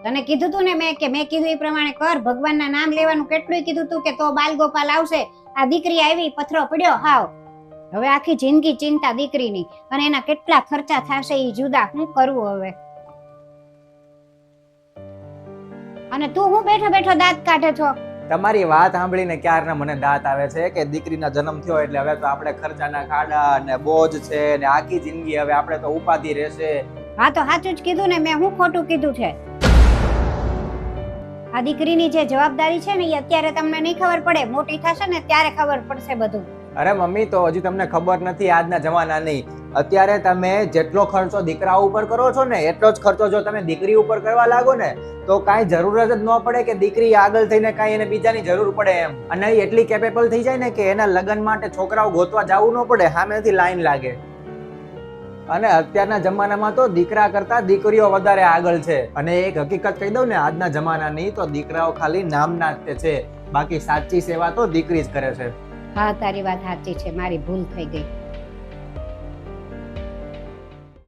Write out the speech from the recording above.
તને કીધું તું ને મેં કીધું એ પ્રમાણે કર. ભગવાનના નામ લેવાનું કેટલું કીધું તું કે તો બાલ ગોપાલ આવશે. આ દીકરી આવી, પથરો પડ્યો હાવ. હવે આખી જિંદગી ચિંતા દીકરીની, અને એના કેટલા ખર્ચા થશે એ જુદા. શું કરવું હવે? અને તું હું બેઠો બેઠો દાંત કાઢે છો? તમારી વાત સાંભળીને ક્યારના મને દાંત આવે છે કે દીકરીના જન્મ થયો એટલે હવે તો આપણે ખર્ચાના ખાડા ને બોજ છે ને આખી જિંદગી હવે આપણે તો ઉપાધિ રહેશે. હા તો સાચું જ કીધું ને મેં. હું ખોટું કીધું છે? આ દીકરીની જે જવાબદારી છે ને એ અત્યારે તમને નહીં ખબર પડે, મોટી થશે ને ત્યારે ખબર પડશે બધું. અરે મમ્મી, તો હજી તમને ખબર નથી આજના જમાનાની. અત્યારે તમે જેટલો ખર્ચો દીકરા ઉપર કરો છો ને એટલો જ ખર્ચો જો તમે દીકરી ઉપર કરવા લાગો ને તો કાંઈ જરૂર જ ન પડે કે દીકરી આગળ થઈને કાંઈ એને બીજાની જરૂર પડે એમ. અને એ એટલી કેપેબલ થઈ જાય ને કે એના લગ્ન માટે છોકરાઓ ગોતવા જવું ન પડે, સામેથી લાઈન લાગે. અને અત્યારના જમાનામાં તો દીકરા કરતા દીકરીઓ વધારે આગળ છે. અને એક હકીકત કહી દઉં ને આજના જમાનાની, તો દીકરાઓ ખાલી નામના જ છે, બાકી સાચી સેવા તો દીકરી જ કરે છે. હા તારી વાત સાચી છે, મારી ભૂલ થઈ ગઈ.